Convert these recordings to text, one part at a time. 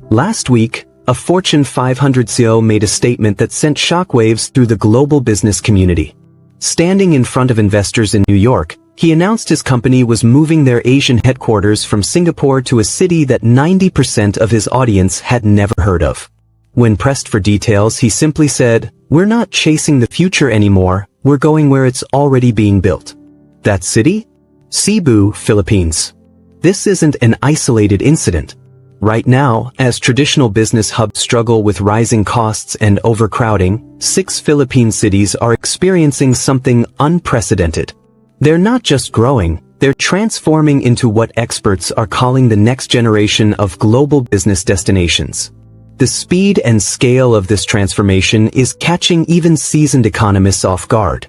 Last week, a Fortune 500 CEO made a statement that sent shockwaves through the global business community. Standing in front of investors in New York, he announced his company was moving their Asian headquarters from Singapore to a city that 90% of his audience had never heard of. When pressed for details, he simply said, "We're not chasing the future anymore, we're going where it's already being built." That city? Cebu, Philippines. This isn't an isolated incident. Right now, as traditional business hubs struggle with rising costs and overcrowding, 6 Philippine cities are experiencing something unprecedented. They're not just growing, they're transforming into what experts are calling the next generation of global business destinations. The speed and scale of this transformation is catching even seasoned economists off guard.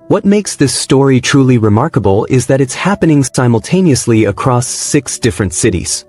What makes this story truly remarkable is that it's happening simultaneously across 6 different cities.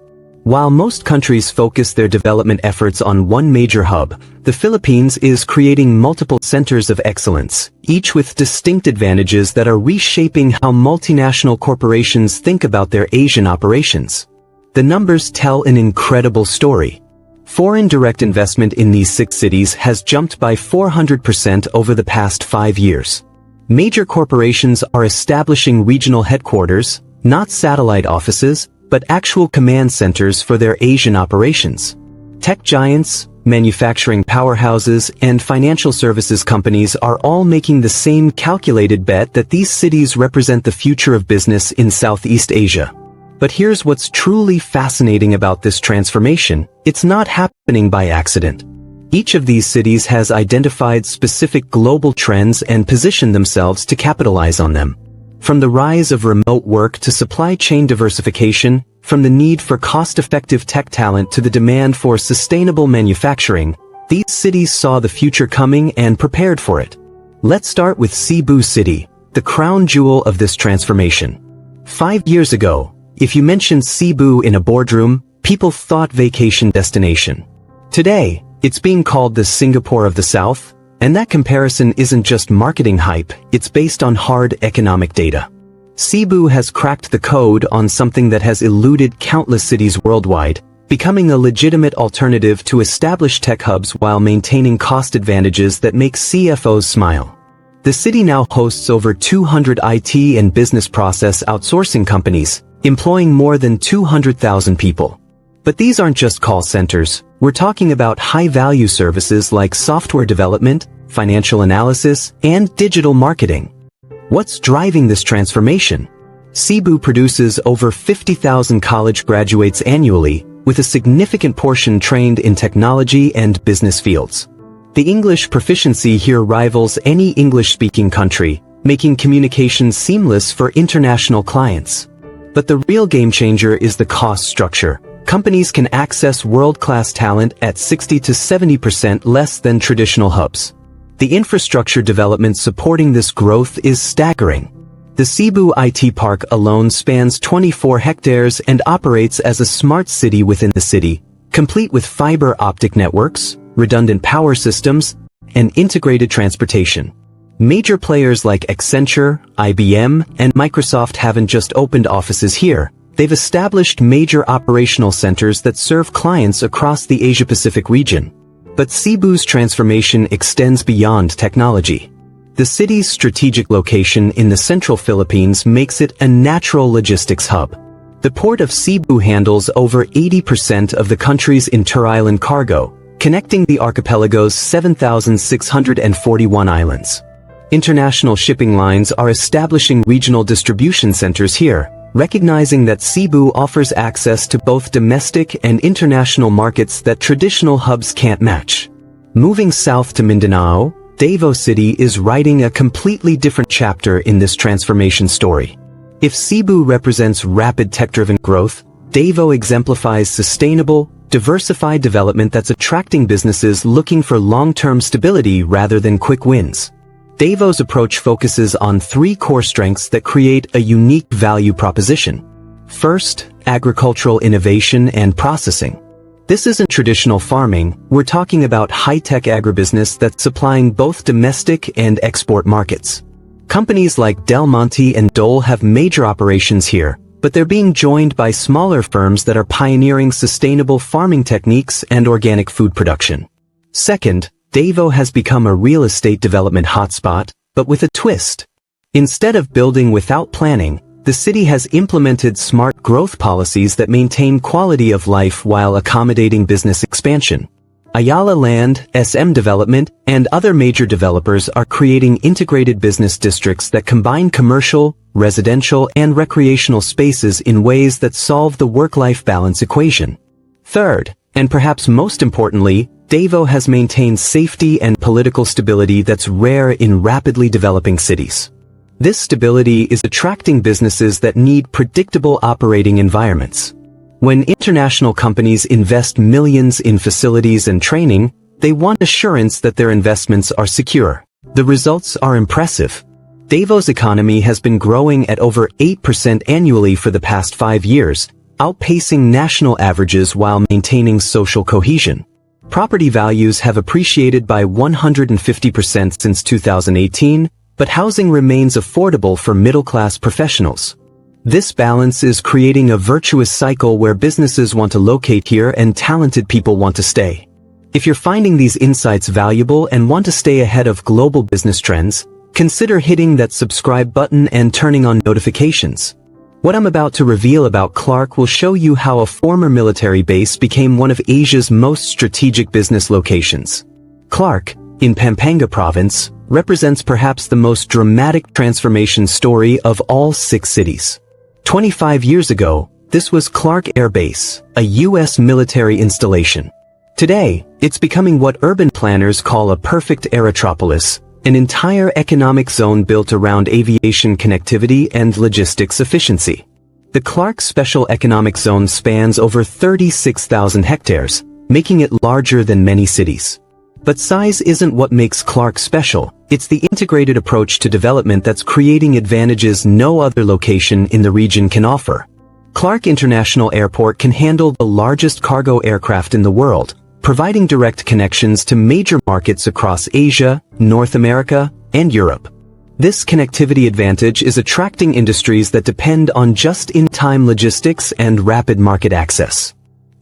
While most countries focus their development efforts on one major hub, the Philippines is creating multiple centers of excellence, each with distinct advantages that are reshaping how multinational corporations think about their Asian operations. The numbers tell an incredible story. Foreign direct investment in these 6 cities has jumped by 400% over the past 5 years. Major corporations are establishing regional headquarters, not satellite offices, but actual command centers for their Asian operations. Tech giants, manufacturing powerhouses, and financial services companies are all making the same calculated bet that these cities represent the future of business in Southeast Asia. But here's what's truly fascinating about this transformation: it's not happening by accident. Each of these cities has identified specific global trends and positioned themselves to capitalize on them. From the rise of remote work to supply chain diversification, from the need for cost-effective tech talent to the demand for sustainable manufacturing, these cities saw the future coming and prepared for it. Let's start with Cebu City, the crown jewel of this transformation. 5 years ago, if you mentioned Cebu in a boardroom, people thought vacation destination. Today, it's being called the Singapore of the South. And that comparison isn't just marketing hype, it's based on hard economic data. Cebu has cracked the code on something that has eluded countless cities worldwide, becoming a legitimate alternative to established tech hubs while maintaining cost advantages that make CFOs smile. The city now hosts over 200 IT and business process outsourcing companies, employing more than 200,000 people. But these aren't just call centers. We're talking about high-value services like software development, financial analysis, and digital marketing. What's driving this transformation? Cebu produces over 50,000 college graduates annually, with a significant portion trained in technology and business fields. The English proficiency here rivals any English-speaking country, making communication seamless for international clients. But the real game changer is the cost structure. Companies can access world-class talent at 60 to 70% less than traditional hubs. The infrastructure development supporting this growth is staggering. The Cebu IT Park alone spans 24 hectares and operates as a smart city within the city, complete with fiber optic networks, redundant power systems, and integrated transportation. Major players like Accenture, IBM, and Microsoft haven't just opened offices here. They've established major operational centers that serve clients across the Asia-Pacific region. But Cebu's transformation extends beyond technology. The city's strategic location in the central Philippines makes it a natural logistics hub. The port of Cebu handles over 80% of the country's inter-island cargo, connecting the archipelago's 7,641 islands. International shipping lines are establishing regional distribution centers here, recognizing that Cebu offers access to both domestic and international markets that traditional hubs can't match. Moving south to Mindanao, Davao City is writing a completely different chapter in this transformation story. If Cebu represents rapid tech-driven growth, Davao exemplifies sustainable, diversified development that's attracting businesses looking for long-term stability rather than quick wins. Davo's approach focuses on 3 core strengths that create a unique value proposition. First, agricultural innovation and processing. This isn't traditional farming, we're talking about high-tech agribusiness that's supplying both domestic and export markets. Companies like Del Monte and Dole have major operations here, but they're being joined by smaller firms that are pioneering sustainable farming techniques and organic food production. Second, Davao has become a real estate development hotspot, but with a twist. Instead of building without planning, the city has implemented smart growth policies that maintain quality of life while accommodating business expansion. Ayala Land, SM Development, and other major developers are creating integrated business districts that combine commercial, residential, and recreational spaces in ways that solve the work-life balance equation. Third, and perhaps most importantly, Davao has maintained safety and political stability that's rare in rapidly developing cities. This stability is attracting businesses that need predictable operating environments. When international companies invest millions in facilities and training, they want assurance that their investments are secure. The results are impressive. Davao's economy has been growing at over 8% annually for the past 5 years, outpacing national averages while maintaining social cohesion. Property values have appreciated by 150% since 2018, but housing remains affordable for middle-class professionals. This balance is creating a virtuous cycle where businesses want to locate here and talented people want to stay. If you're finding these insights valuable and want to stay ahead of global business trends, consider hitting that subscribe button and turning on notifications. What I'm about to reveal about Clark will show you how a former military base became one of Asia's most strategic business locations. Clark, in Pampanga Province, represents perhaps the most dramatic transformation story of all 6 cities. 25 years ago, this was Clark Air Base, a U.S. military installation. Today, it's becoming what urban planners call a perfect aerotropolis, an entire economic zone built around aviation connectivity and logistics efficiency. The Clark Special Economic Zone spans over 36,000 hectares, making it larger than many cities. But size isn't what makes Clark special, it's the integrated approach to development that's creating advantages no other location in the region can offer. Clark International Airport can handle the largest cargo aircraft in the world, providing direct connections to major markets across Asia, North America, and Europe. This connectivity advantage is attracting industries that depend on just-in-time logistics and rapid market access.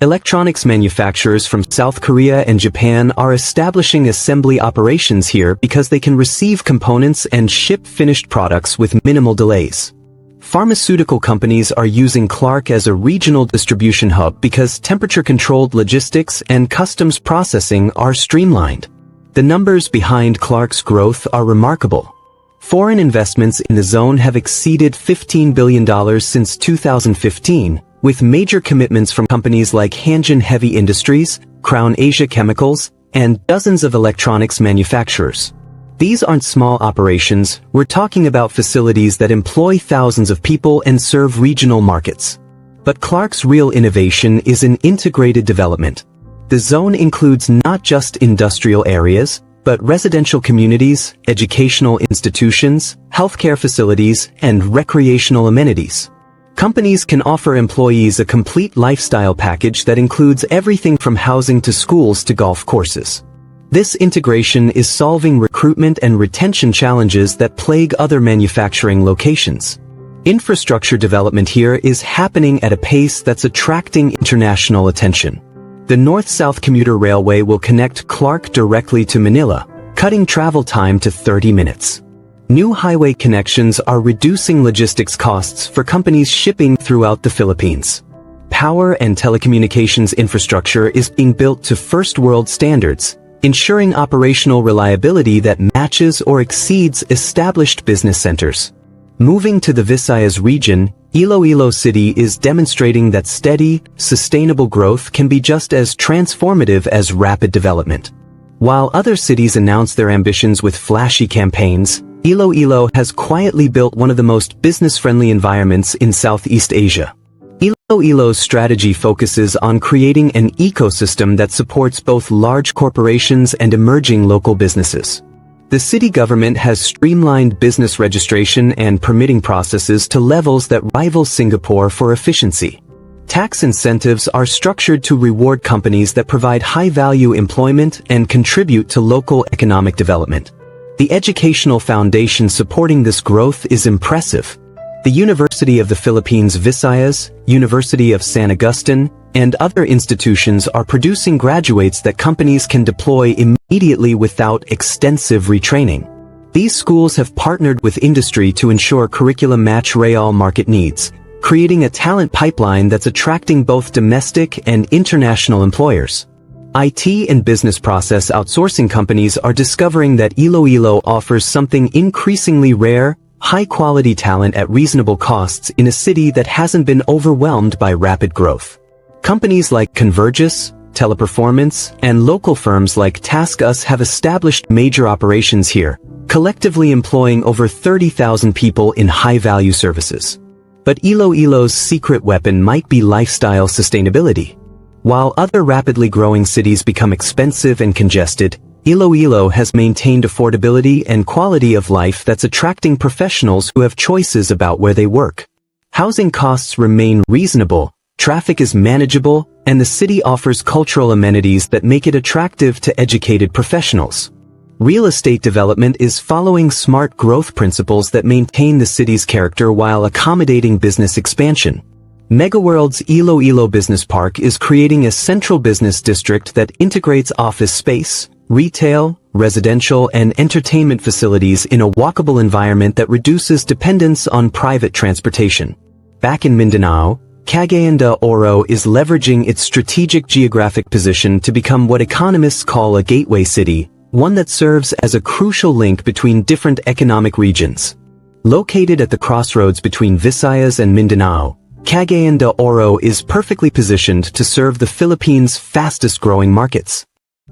Electronics manufacturers from South Korea and Japan are establishing assembly operations here because they can receive components and ship finished products with minimal delays. Pharmaceutical companies are using Clark as a regional distribution hub because temperature-controlled logistics and customs processing are streamlined. The numbers behind Clark's growth are remarkable. Foreign investments in the zone have exceeded $15 billion since 2015, with major commitments from companies like Hanjin Heavy Industries, Crown Asia Chemicals, and dozens of electronics manufacturers. These aren't small operations, we're talking about facilities that employ thousands of people and serve regional markets. But Clark's real innovation is in integrated development. The zone includes not just industrial areas, but residential communities, educational institutions, healthcare facilities, and recreational amenities. Companies can offer employees a complete lifestyle package that includes everything from housing to schools to golf courses. This integration is solving recruitment and retention challenges that plague other manufacturing locations. Infrastructure development here is happening at a pace that's attracting international attention. The North-South Commuter Railway will connect Clark directly to Manila, cutting travel time to 30 minutes. New highway connections are reducing logistics costs for companies shipping throughout the Philippines. Power and telecommunications infrastructure is being built to first-world standards, ensuring operational reliability that matches or exceeds established business centers. Moving to the Visayas region, Iloilo City is demonstrating that steady, sustainable growth can be just as transformative as rapid development. While other cities announce their ambitions with flashy campaigns, Iloilo has quietly built one of the most business-friendly environments in Southeast Asia. Iloilo's strategy focuses on creating an ecosystem that supports both large corporations and emerging local businesses. The city government has streamlined business registration and permitting processes to levels that rival Singapore for efficiency. Tax incentives are structured to reward companies that provide high-value employment and contribute to local economic development. The educational foundation supporting this growth is impressive. The University of the Philippines Visayas, University of San Agustin, and other institutions are producing graduates that companies can deploy immediately without extensive retraining. These schools have partnered with industry to ensure curriculum match real market needs, creating a talent pipeline that's attracting both domestic and international employers. IT and business process outsourcing companies are discovering that Iloilo offers something increasingly rare, high-quality talent at reasonable costs in a city that hasn't been overwhelmed by rapid growth. Companies like Convergys, Teleperformance, and local firms like TaskUs have established major operations here, collectively employing over 30,000 people in high-value services. But Iloilo's secret weapon might be lifestyle sustainability. While other rapidly growing cities become expensive and congested, Iloilo has maintained affordability and quality of life that's attracting professionals who have choices about where they work. Housing costs remain reasonable, traffic is manageable, and the city offers cultural amenities that make it attractive to educated professionals. Real estate development is following smart growth principles that maintain the city's character while accommodating business expansion. MegaWorld's Iloilo Business Park is creating a central business district that integrates office space, retail, residential, and entertainment facilities in a walkable environment that reduces dependence on private transportation. Back in Mindanao, Cagayan de Oro is leveraging its strategic geographic position to become what economists call a gateway city, one that serves as a crucial link between different economic regions. Located at the crossroads between Visayas and Mindanao, Cagayan de Oro is perfectly positioned to serve the Philippines' fastest-growing markets.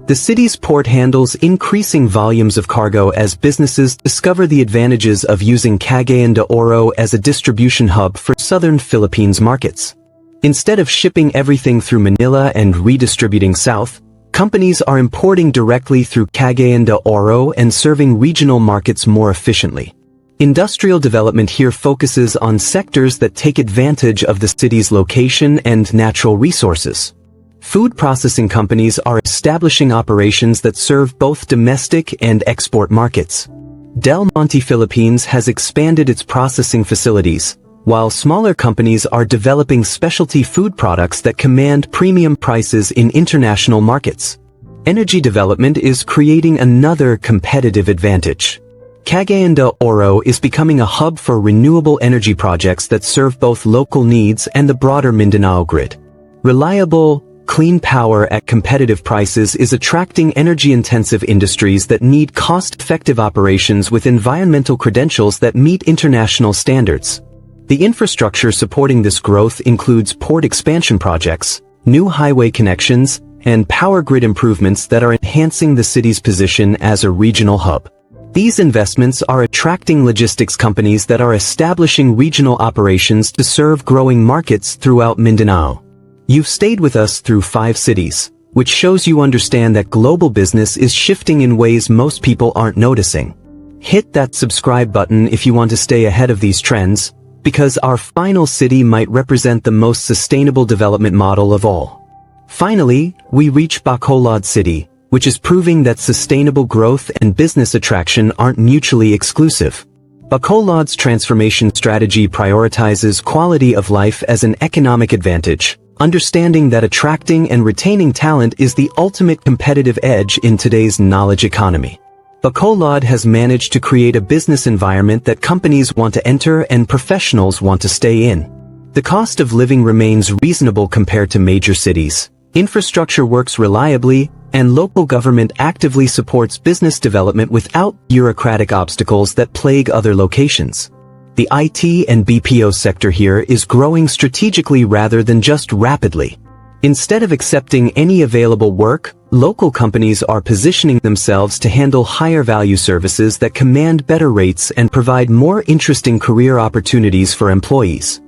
The city's port handles increasing volumes of cargo as businesses discover the advantages of using Cagayan de Oro as a distribution hub for southern Philippines markets. Instead of shipping everything through Manila and redistributing south, companies are importing directly through Cagayan de Oro and serving regional markets more efficiently. Industrial development here focuses on sectors that take advantage of the city's location and natural resources. Food processing companies are establishing operations that serve both domestic and export markets. Del Monte Philippines has expanded its processing facilities, while smaller companies are developing specialty food products that command premium prices in international markets. Energy development is creating another competitive advantage. Cagayan de Oro is becoming a hub for renewable energy projects that serve both local needs and the broader Mindanao grid. Reliable, clean power at competitive prices is attracting energy-intensive industries that need cost-effective operations with environmental credentials that meet international standards. The infrastructure supporting this growth includes port expansion projects, new highway connections, and power grid improvements that are enhancing the city's position as a regional hub. These investments are attracting logistics companies that are establishing regional operations to serve growing markets throughout Mindanao. You've stayed with us through 5 cities, which shows you understand that global business is shifting in ways most people aren't noticing. Hit that subscribe button if you want to stay ahead of these trends, because our final city might represent the most sustainable development model of all. Finally, we reach Bacolod City, which is proving that sustainable growth and business attraction aren't mutually exclusive. Bacolod's transformation strategy prioritizes quality of life as an economic advantage, understanding that attracting and retaining talent is the ultimate competitive edge in today's knowledge economy. Bacolod has managed to create a business environment that companies want to enter and professionals want to stay in. The cost of living remains reasonable compared to major cities. Infrastructure works reliably, and local government actively supports business development without bureaucratic obstacles that plague other locations. The IT and BPO sector here is growing strategically rather than just rapidly. Instead of accepting any available work, local companies are positioning themselves to handle higher value services that command better rates and provide more interesting career opportunities for employees.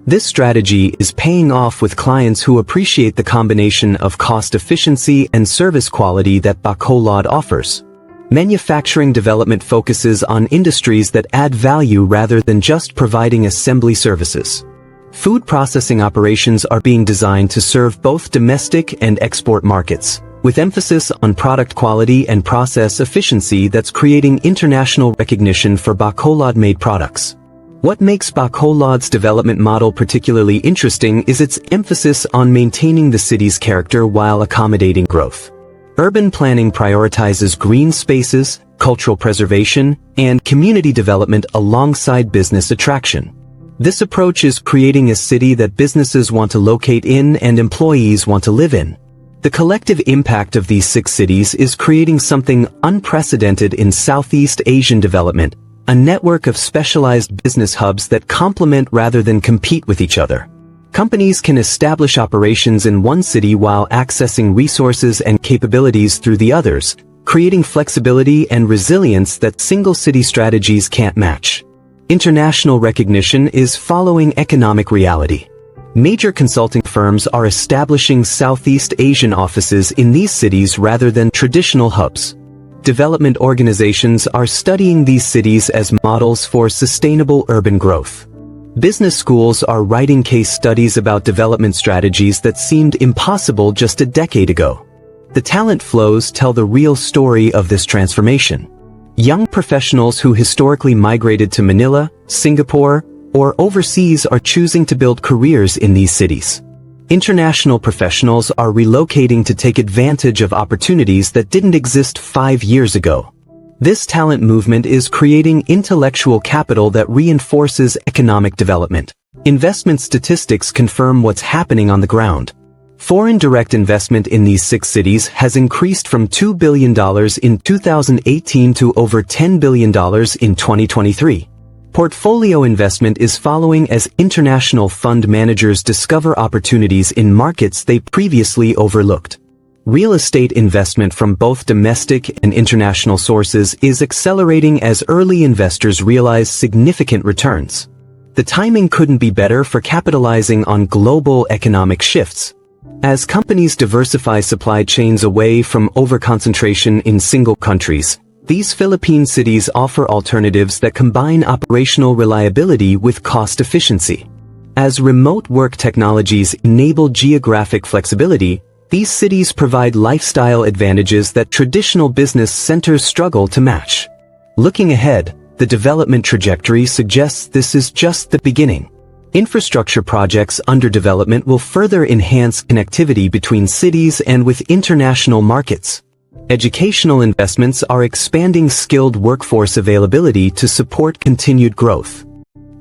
This strategy is paying off with clients who appreciate the combination of cost efficiency and service quality that Bacolod offers. Manufacturing development focuses on industries that add value rather than just providing assembly services. Food processing operations are being designed to serve both domestic and export markets, with emphasis on product quality and process efficiency that's creating international recognition for Bacolod-made products. What makes Bacolod's development model particularly interesting is its emphasis on maintaining the city's character while accommodating growth. Urban planning prioritizes green spaces, cultural preservation, and community development alongside business attraction. This approach is creating a city that businesses want to locate in and employees want to live in. The collective impact of these 6 cities is creating something unprecedented in Southeast Asian development, a network of specialized business hubs that complement rather than compete with each other. Companies can establish operations in one city while accessing resources and capabilities through the others, creating flexibility and resilience that single-city strategies can't match. International recognition is following economic reality. Major consulting firms are establishing Southeast Asian offices in these cities rather than traditional hubs. Development organizations are studying these cities as models for sustainable urban growth. Business schools are writing case studies about development strategies that seemed impossible just a decade ago. The talent flows tell the real story of this transformation. Young professionals who historically migrated to Manila, Singapore, or overseas are choosing to build careers in these cities. International professionals are relocating to take advantage of opportunities that didn't exist 5 years ago. This talent movement is creating intellectual capital that reinforces economic development. Investment statistics confirm what's happening on the ground. Foreign direct investment in these 6 cities has increased from $2 billion in 2018 to over $10 billion in 2023. Portfolio investment is following as international fund managers discover opportunities in markets they previously overlooked. Real estate investment from both domestic and international sources is accelerating as early investors realize significant returns. The timing couldn't be better for capitalizing on global economic shifts. As companies diversify supply chains away from overconcentration in single countries, these Philippine cities offer alternatives that combine operational reliability with cost efficiency. As remote work technologies enable geographic flexibility, these cities provide lifestyle advantages that traditional business centers struggle to match. Looking ahead, the development trajectory suggests this is just the beginning. Infrastructure projects under development will further enhance connectivity between cities and with international markets. Educational investments are expanding skilled workforce availability to support continued growth.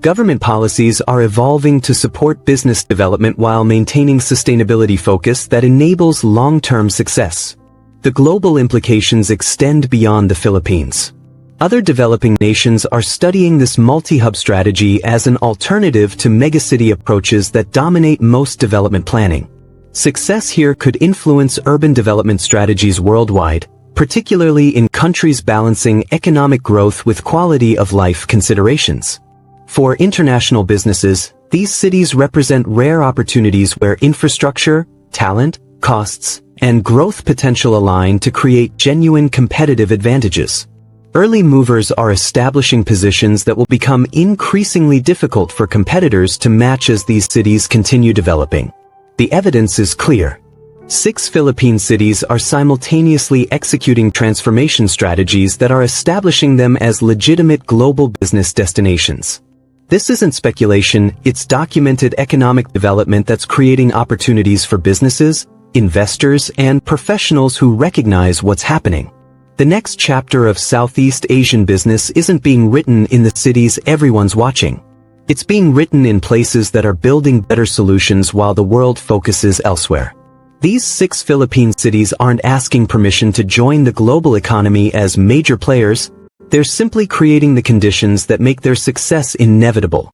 Government policies are evolving to support business development while maintaining sustainability focus that enables long-term success. The global implications extend beyond the Philippines. Other developing nations are studying this multi-hub strategy as an alternative to megacity approaches that dominate most development planning. Success here could influence urban development strategies worldwide, particularly in countries balancing economic growth with quality of life considerations. For international businesses, these cities represent rare opportunities where infrastructure, talent, costs, and growth potential align to create genuine competitive advantages. Early movers are establishing positions that will become increasingly difficult for competitors to match as these cities continue developing. The evidence is clear. 6 Philippine cities are simultaneously executing transformation strategies that are establishing them as legitimate global business destinations. This isn't speculation, it's documented economic development that's creating opportunities for businesses, investors, and professionals who recognize what's happening. The next chapter of Southeast Asian business isn't being written in the cities everyone's watching. It's being written in places that are building better solutions while the world focuses elsewhere. These 6 Philippine cities aren't asking permission to join the global economy as major players, they're simply creating the conditions that make their success inevitable.